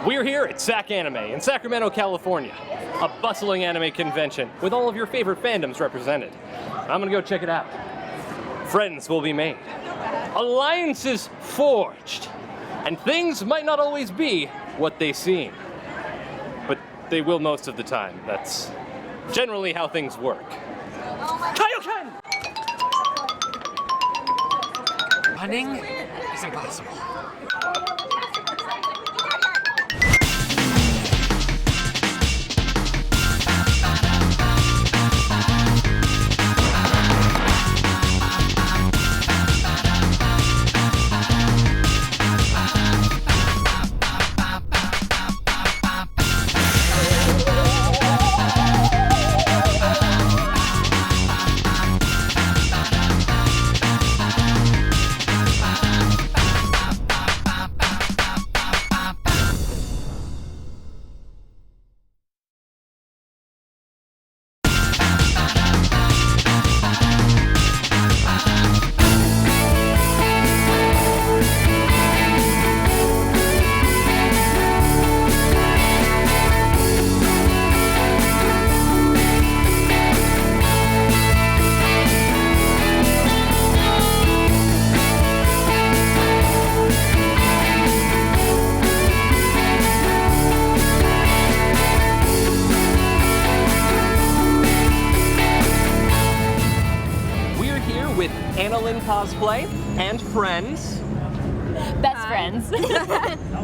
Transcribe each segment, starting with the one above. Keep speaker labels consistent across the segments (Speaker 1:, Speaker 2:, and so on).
Speaker 1: We're here at SacAnime in Sacramento, California, a bustling anime convention with all of your favorite fandoms represented. I'm gonna go check it out. Friends will be made, alliances forged, and things might not always be what they seem. But they will most of the time. That's generally how things work. Kaioken!
Speaker 2: Running is impossible.
Speaker 1: Cosplay and friends.
Speaker 3: Best friends.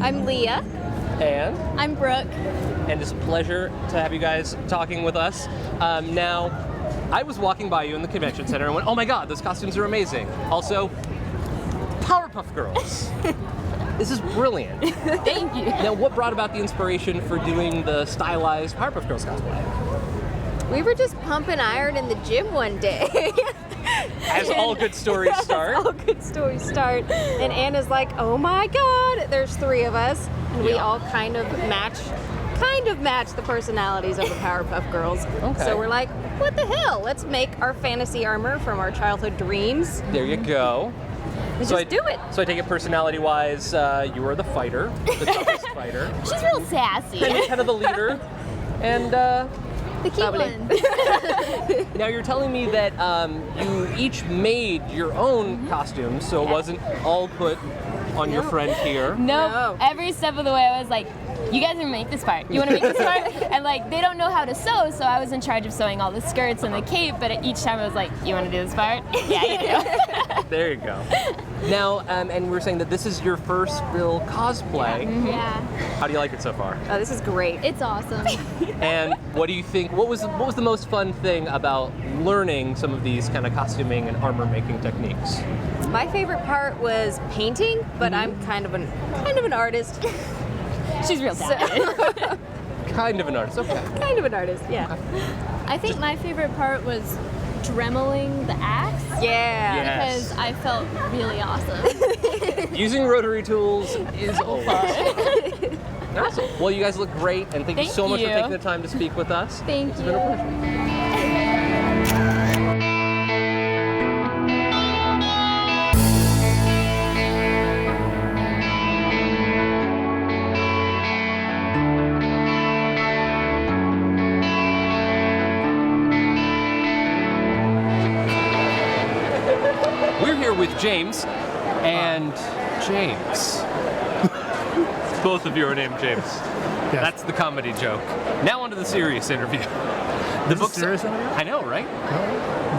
Speaker 4: I'm Leah.
Speaker 1: And?
Speaker 3: I'm Brooke.
Speaker 1: And it's a pleasure to have you guys talking with us. Now, I was walking by you in the convention center and went, oh my god, those costumes are amazing. Also, Powerpuff Girls. This is brilliant.
Speaker 3: Thank you.
Speaker 1: Now, what brought about the inspiration for doing the stylized Powerpuff Girls cosplay?
Speaker 4: We were just pumping iron in the gym one day.
Speaker 1: As all good stories start.
Speaker 4: All good stories start. And Anna's like, oh my god, there's three of us. And we all kind of match the personalities of the Powerpuff Girls.
Speaker 1: Okay.
Speaker 4: So we're like, what the hell? Let's make our fantasy armor from our childhood dreams.
Speaker 1: There you go.
Speaker 4: Let's just do it.
Speaker 1: So I take it personality-wise, you are the fighter, the toughest fighter.
Speaker 3: She's real sassy.
Speaker 1: Kind of the leader. And
Speaker 3: the cute one.
Speaker 1: Now you're telling me that you each made your own costumes, so it wasn't all put on your friend here.
Speaker 3: No. Every step of the way I was like, you guys are gonna make this part. You wanna make this part? And like, they don't know how to sew, so I was in charge of sewing all the skirts and the cape, but each time I was like, you wanna do this part? Yeah, you do.
Speaker 1: There you go. Now, and we're saying that this is your first real cosplay.
Speaker 3: Yeah.
Speaker 1: How do you like it so far?
Speaker 4: Oh, this is great.
Speaker 3: It's awesome.
Speaker 1: And what do you think, what was the most fun thing about learning some of these kind of costuming and armor making techniques?
Speaker 4: My favorite part was painting, but I'm kind of an artist.
Speaker 3: She's real talented.
Speaker 1: Kind of an artist, okay.
Speaker 4: Kind of an artist, yeah.
Speaker 3: I think my favorite part was dremeling the axe.
Speaker 4: Yeah.
Speaker 1: Yes.
Speaker 3: Because I felt really awesome.
Speaker 1: Using rotary tools is always fun. Awesome. Well, you guys look great, and thank you so much for taking the time to speak with us.
Speaker 3: Thank
Speaker 1: It's
Speaker 3: you.
Speaker 1: been a pleasure. With James and James. Both of you are named James.
Speaker 5: Yes.
Speaker 1: That's the comedy joke. Now on to the serious interview. The books.
Speaker 5: Serious interview?
Speaker 1: I know, right?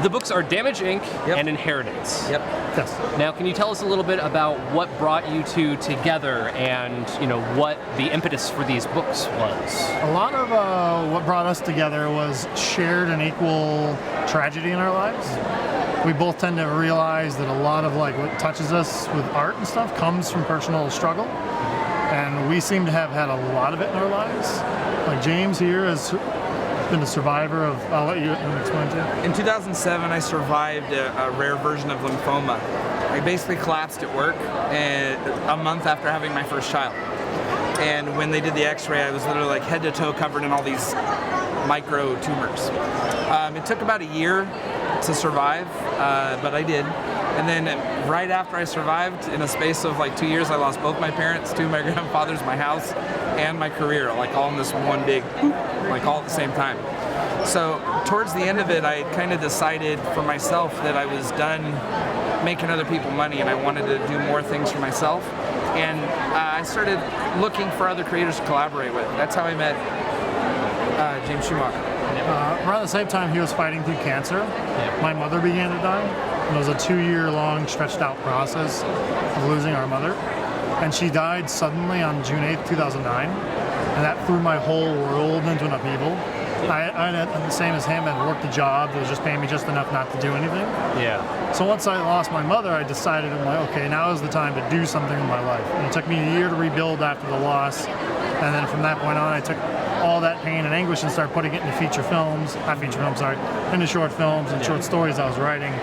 Speaker 1: The books are Damage Inc. and Inheritance.
Speaker 5: Yep. Yes.
Speaker 1: Now, can you tell us a little bit about what brought you two together, and what the impetus for these books was?
Speaker 5: A lot of what brought us together was shared and equal tragedy in our lives. We both tend to realize that a lot of what touches us with art and stuff comes from personal struggle, and we seem to have had a lot of it in our lives. Like James here has been a survivor of, I'll let you explain to you.
Speaker 6: In 2007, I survived a rare version of lymphoma. I basically collapsed at work a month after having my first child. And when they did the x-ray, I was literally like head to toe covered in all these micro tumors. It took about a year to survive, but I did. And then right after I survived, in a space of like 2 years, I lost both my parents, two of my grandfathers, my house, and my career, like all in this one big, like all at the same time. So towards the end of it, I kind of decided for myself that I was done making other people money and I wanted to do more things for myself. And I started looking for other creators to collaborate with. That's how I met James Schumacher.
Speaker 5: Around the same time he was fighting through cancer, my mother began to die. And it was a 2-year-long, stretched-out process of losing our mother. And she died suddenly on June 8th, 2009. And that threw my whole world into an upheaval. I the same as him, had worked a job that was just paying me just enough not to do anything.
Speaker 1: Yeah.
Speaker 5: So once I lost my mother, I decided, I'm like, okay, now is the time to do something in my life. And it took me a year to rebuild after the loss. And then from that point on, I took all that pain and anguish and started putting it into into short films and short stories I was writing.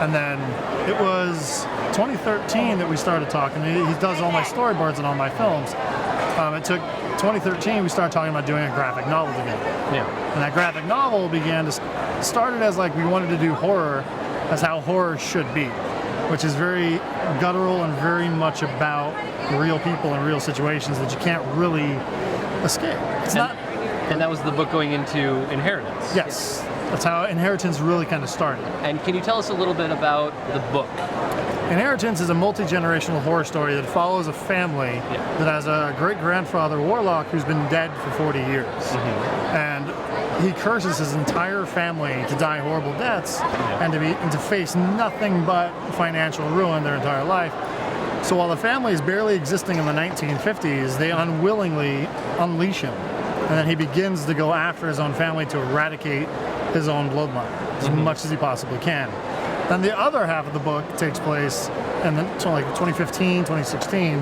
Speaker 5: And then it was 2013 that we started talking. He does all my storyboards and all my films. It took 2013, we started talking about doing a graphic novel together.
Speaker 1: Yeah.
Speaker 5: And that graphic novel started as like we wanted to do horror as how horror should be, which is very guttural and very much about real people and real situations that you can't really escape.
Speaker 1: And that was the book going into Inheritance.
Speaker 5: Yes. That's how Inheritance really kind of started.
Speaker 1: And can you tell us a little bit about the book?
Speaker 5: Inheritance is a multi-generational horror story that follows a family that has a great-grandfather warlock who's been dead for 40 years. And he curses his entire family to die horrible deaths and to face nothing but financial ruin their entire life. So while the family is barely existing in the 1950s, they unwillingly unleash him. And then he begins to go after his own family to eradicate his own bloodline as much as he possibly can. Then the other half of the book takes place in like 2015, 2016,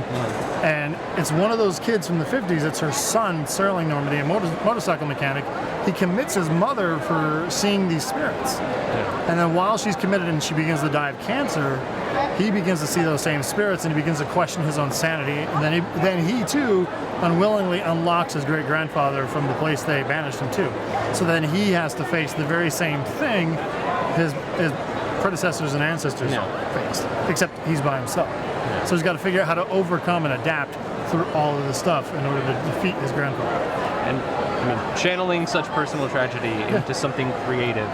Speaker 5: and it's one of those kids from the 50s. It's her son, Sterling Normandy, a motorcycle mechanic. He commits his mother for seeing these spirits. And then while she's committed and she begins to die of cancer, he begins to see those same spirits and he begins to question his own sanity. And then he too unwillingly unlocks his great-grandfather from the place they banished him to. So then he has to face the very same thing his predecessors and ancestors faced, except he's by himself. So he's got to figure out how to overcome and adapt through all of this stuff in order to defeat his grandfather.
Speaker 1: And I mean, channeling such personal tragedy into something creative.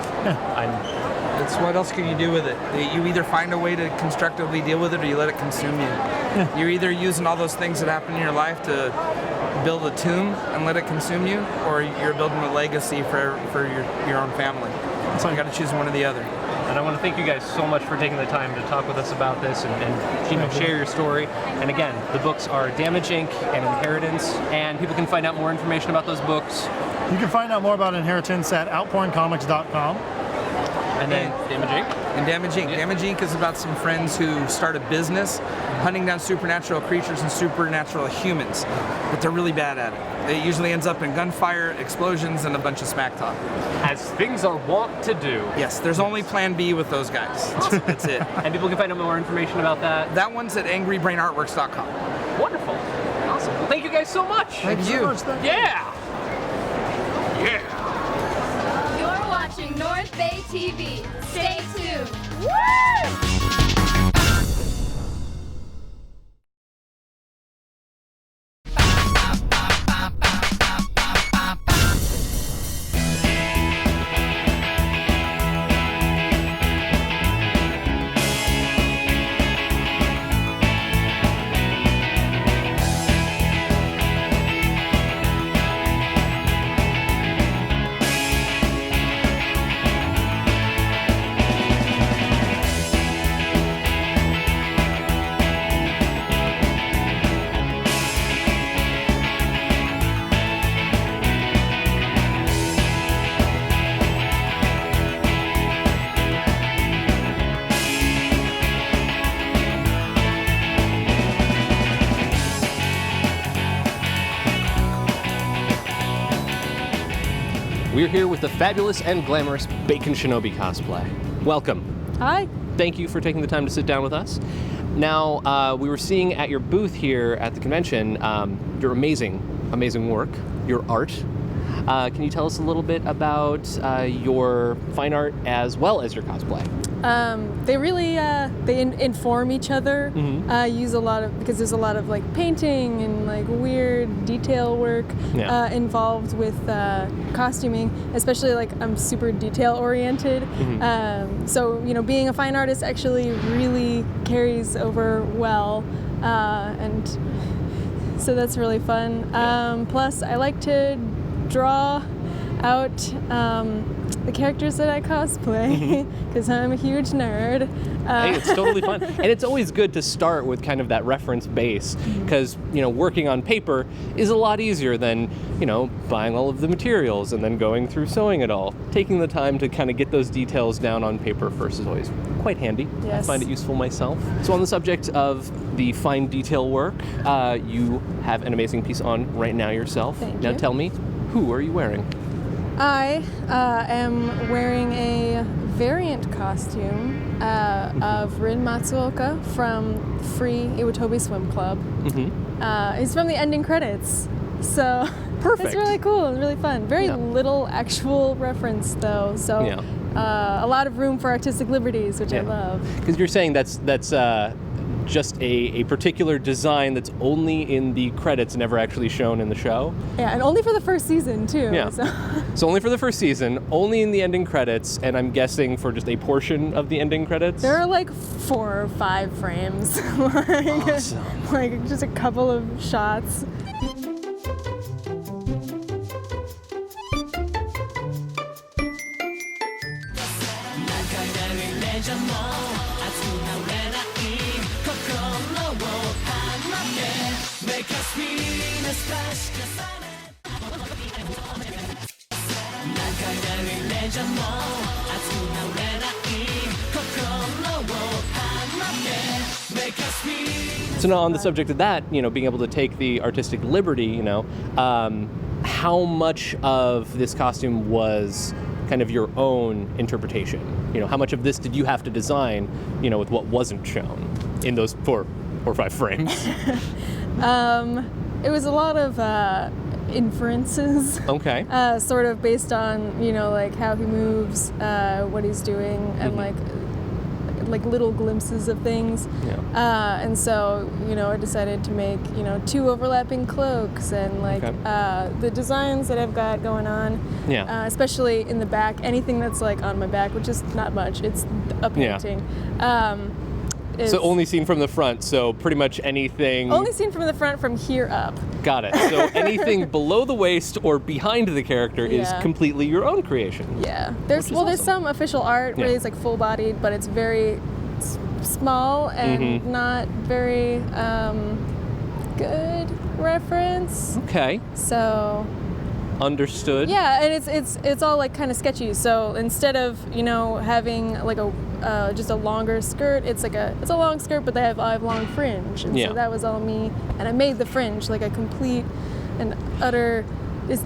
Speaker 6: It's what else can you do with it? You either find a way to constructively deal with it or you let it consume you. You're either using all those things that happen in your life to build a tomb and let it consume you, or you're building a legacy for your own family. So you got to choose one or the other.
Speaker 1: And I want to thank you guys so much for taking the time to talk with us about this and share your story. And again, the books are Damage Inc. and Inheritance, and people can find out more information about those books.
Speaker 5: You can find out more about Inheritance at outpouringcomics.com.
Speaker 1: And then Damage Inc.
Speaker 6: And Damage Inc.
Speaker 1: Yeah.
Speaker 6: Damage Inc. is about some friends who start a business hunting down supernatural creatures and supernatural humans, but they're really bad at it. It usually ends up in gunfire, explosions, and a bunch of smack talk.
Speaker 1: As things are wont to do.
Speaker 6: Yes, there's only plan B with those guys. That's it.
Speaker 1: And people can find out more information about that.
Speaker 6: That one's at angrybrainartworks.com.
Speaker 1: Wonderful. Awesome. Well, thank you guys so much.
Speaker 6: Thank you.
Speaker 5: So much.
Speaker 1: Yeah.
Speaker 7: You're watching North Bay TV. Stay tuned. Woo!
Speaker 1: We're here with the fabulous and glamorous Bacon Shinobi cosplay. Welcome.
Speaker 4: Hi.
Speaker 1: Thank you for taking the time to sit down with us. Now, we were seeing at your booth here at the convention your amazing work, your art. Can you tell us a little bit about your fine art as well as your cosplay?
Speaker 8: They really inform each other. Use a lot of, because there's a lot of like painting and like weird detail work involved with costuming. Especially like I'm super detail oriented. So being a fine artist actually really carries over well, and so that's really fun. Plus, I like to draw out the characters that I cosplay because I'm a huge nerd.
Speaker 1: Hey, it's totally fun. And it's always good to start with kind of that reference base because, working on paper is a lot easier than, buying all of the materials and then going through sewing it all. Taking the time to kind of get those details down on paper first is always quite handy.
Speaker 8: Yes.
Speaker 1: I find it useful myself. So on the subject of the fine detail work, you have an amazing piece on right now yourself.
Speaker 8: Thank
Speaker 1: Now
Speaker 8: you.
Speaker 1: tell me, who are you wearing?
Speaker 8: I am wearing a variant costume of Rin Matsuoka from Free Iwatobi Swim Club. He's from the ending credits, so
Speaker 1: Perfect.
Speaker 8: it's really cool and really fun. Very little actual reference though, so a lot of room for artistic liberties, which I love.
Speaker 1: Because you're saying that's just a particular design that's only in the credits, never actually shown in the show.
Speaker 8: Yeah, and only for the first season too.
Speaker 1: Yeah.
Speaker 8: So.
Speaker 1: So only for the first season, only in the ending credits, and I'm guessing for just a portion of the ending credits.
Speaker 8: There are like 4 or 5 frames.
Speaker 1: Awesome.
Speaker 8: Like just a couple of shots.
Speaker 1: So now on the subject of that, being able to take the artistic liberty, how much of this costume was kind of your own interpretation? How much of this did you have to design, with what wasn't shown in those 4 or 5 frames?
Speaker 8: It was a lot of inferences.
Speaker 1: Okay.
Speaker 8: Sort of based on, like how he moves, what he's doing, and like little glimpses of things. And so, I decided to make, 2 overlapping cloaks and the designs that I've got going on, especially in the back, anything that's like on my back, which is not much, it's a painting.
Speaker 1: So only seen from the front, so pretty much anything...
Speaker 8: Only seen from the front from here up.
Speaker 1: Got it. So anything below the waist or behind the character is completely your own creation.
Speaker 8: Yeah. There's some official art where he's like full-bodied, but it's very small and not very good reference.
Speaker 1: Okay.
Speaker 8: So...
Speaker 1: Understood.
Speaker 8: Yeah, and it's all like kind of sketchy. So instead of having like just a longer skirt, it's a long skirt, but I have long fringe, and so that was all me. And I made the fringe like a complete and utter.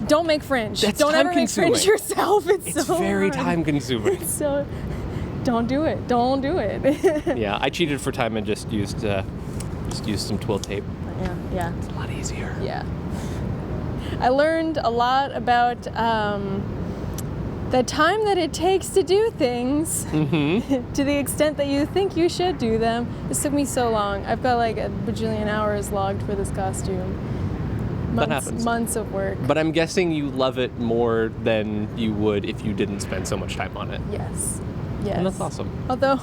Speaker 8: Don't make fringe.
Speaker 1: That's
Speaker 8: don't ever make
Speaker 1: time-consuming.
Speaker 8: fringe yourself. It's so
Speaker 1: very
Speaker 8: hard.
Speaker 1: time-consuming.
Speaker 8: So don't do it. Don't do it.
Speaker 1: Yeah, I cheated for time and just used some twill tape.
Speaker 8: Yeah.
Speaker 1: It's a lot easier.
Speaker 8: Yeah. I learned a lot about the time that it takes to do things to the extent that you think you should do them. This took me so long. I've got like a bajillion hours logged for this costume.
Speaker 1: That happens.
Speaker 8: Months of work.
Speaker 1: But I'm guessing you love it more than you would if you didn't spend so much time on it.
Speaker 8: Yes.
Speaker 1: And that's awesome.
Speaker 8: Although,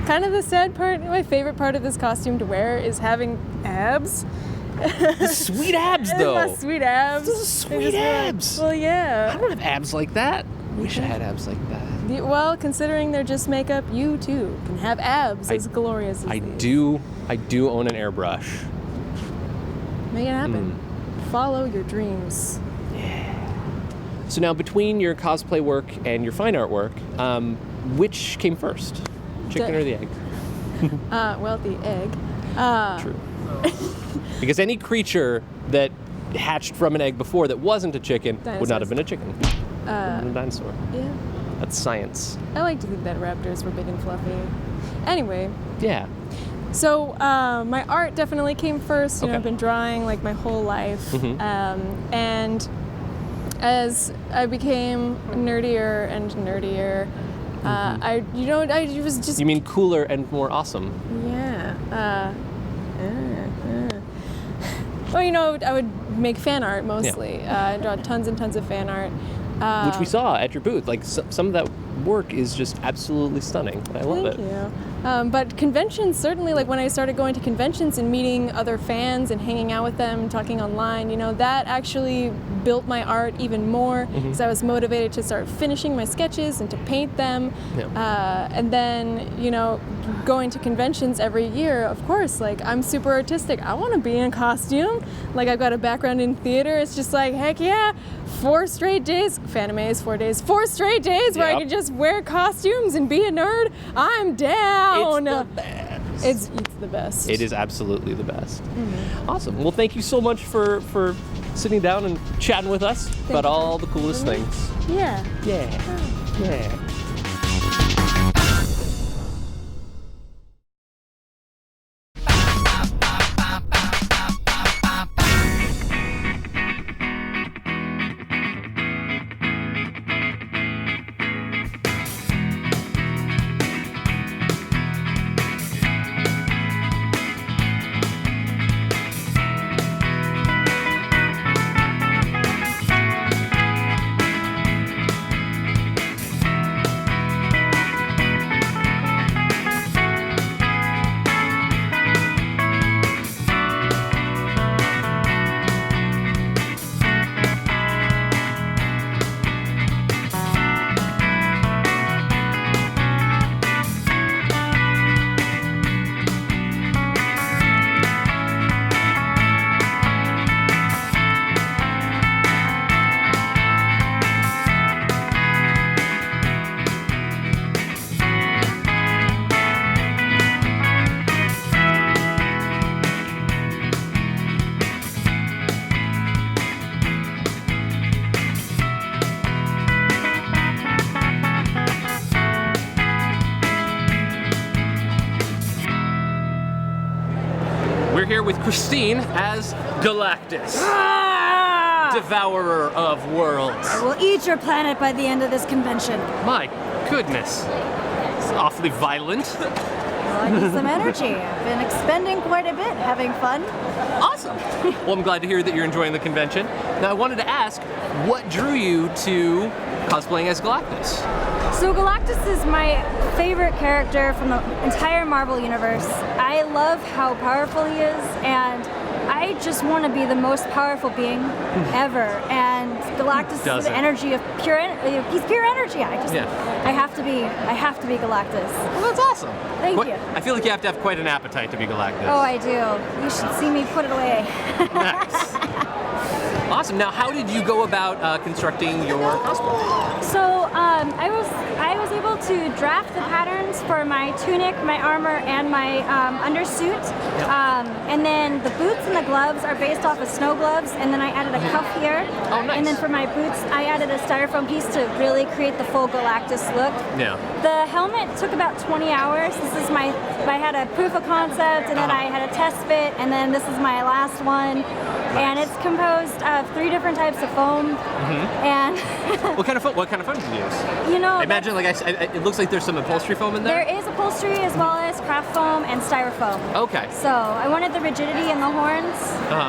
Speaker 8: kind of the sad part, my favorite part of this costume to wear is having abs.
Speaker 1: The sweet abs, though.
Speaker 8: My sweet abs.
Speaker 1: Those are sweet abs.
Speaker 8: Well, yeah.
Speaker 1: I don't have abs like that. Wish I had abs like that.
Speaker 8: Well, considering they're just makeup, you too can have abs as glorious as
Speaker 1: I
Speaker 8: these.
Speaker 1: do own an airbrush.
Speaker 8: Make it happen. Follow your dreams.
Speaker 1: So now, between your cosplay work and your fine art work, which came first, chicken or the egg?
Speaker 8: Well, the egg.
Speaker 1: True. Because any creature that hatched from an egg before that wasn't a chicken would not have been a chicken. Would have been a dinosaur.
Speaker 8: Yeah.
Speaker 1: That's science.
Speaker 8: I like to think that raptors were big and fluffy. Anyway.
Speaker 1: Yeah.
Speaker 8: So my art definitely came first. You know,
Speaker 1: Okay.
Speaker 8: I've been drawing like my whole life, and as I became nerdier and nerdier, I was just
Speaker 1: You mean cooler and more awesome?
Speaker 8: yeah. Well, I would make fan art mostly. I draw tons and tons of fan art.
Speaker 1: Which we saw at your booth. Like some of that work is just absolutely stunning. I love it.
Speaker 8: Thank you. But conventions, certainly, like when I started going to conventions and meeting other fans and hanging out with them, talking online, that actually built my art even more because I was motivated to start finishing my sketches and to paint them.
Speaker 1: Yeah.
Speaker 8: And then, going to conventions every year, of course, like I'm super artistic. I want to be in costume. Like I've got a background in theater. It's just like, heck yeah, 4 straight days. Fandom is 4 days. 4 straight days where I can just wear costumes and be a nerd. I'm down.
Speaker 1: It's the best.
Speaker 8: It's the best.
Speaker 1: It is absolutely the best. Awesome. Well, thank you so much for sitting down and chatting with us about all the coolest things.
Speaker 8: Yeah.
Speaker 1: Yeah. We're here with Christine as Galactus, devourer of worlds.
Speaker 9: I will eat your planet by the end of this convention.
Speaker 1: My goodness, it's awfully violent.
Speaker 9: Well, I need some energy. I've been expending quite a bit, having fun.
Speaker 1: Awesome. Well, I'm glad to hear that you're enjoying the convention. Now, I wanted to ask, what drew you to cosplaying as Galactus?
Speaker 9: So Galactus is my favorite character from the entire Marvel universe. I love how powerful he is, and I just want to be the most powerful being ever. And Galactus is the energy of pure. He's pure energy. I have to be Galactus.
Speaker 1: Well, that's awesome.
Speaker 9: Thank you.
Speaker 1: I feel like you have to have quite an appetite to be Galactus.
Speaker 9: Oh, I do. You should see me put it away.
Speaker 1: Nice. Awesome. Now, how did you go about constructing your cosplay?
Speaker 9: So I was able to draft the patterns for my tunic, my armor, and my undersuit. And then the boots and the gloves are based off of snow gloves, and then I added a cuff here.
Speaker 1: Oh, nice.
Speaker 9: And then for my boots, I added a styrofoam piece to really create the full Galactus look.
Speaker 1: Yeah.
Speaker 9: The helmet took about 20 hours. I had a proof of concept, and then I had a test fit, and then this is my last one. Nice. And it's composed of 3 different types of foam. And
Speaker 1: what kind of foam did you use? I imagine it looks like there's some upholstery foam in there.
Speaker 9: There is upholstery as well as craft foam and styrofoam.
Speaker 1: Okay.
Speaker 9: So I wanted the rigidity in the horns,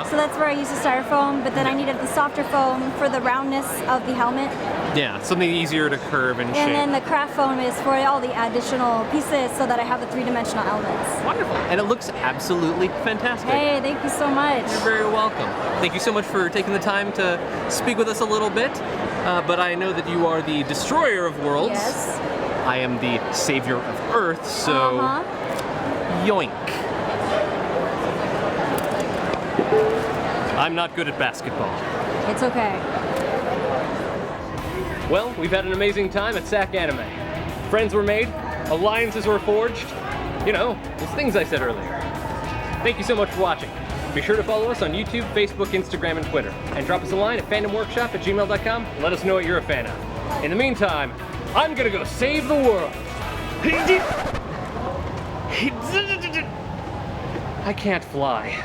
Speaker 9: so that's where I used the styrofoam, but then I needed the softer foam for the roundness of the helmet.
Speaker 1: Yeah, something easier to curve and shape.
Speaker 9: And then the craft foam is for all the additional pieces so that I have the 3-dimensional elements.
Speaker 1: Wonderful. And it looks absolutely fantastic.
Speaker 9: Hey, thank you so much.
Speaker 1: You're very welcome. Thank you so much for taking the time to speak with us a little bit. But I know that you are the destroyer of worlds.
Speaker 9: Yes.
Speaker 1: I am the savior of Earth, so yoink. I'm not good at basketball.
Speaker 9: It's okay.
Speaker 1: Well, we've had an amazing time at SacAnime. Friends were made, alliances were forged. Those things I said earlier. Thank you so much for watching. Be sure to follow us on YouTube, Facebook, Instagram, and Twitter. And drop us a line at fandomworkshop@gmail.com and let us know what you're a fan of. In the meantime, I'm gonna go save the world. I can't fly.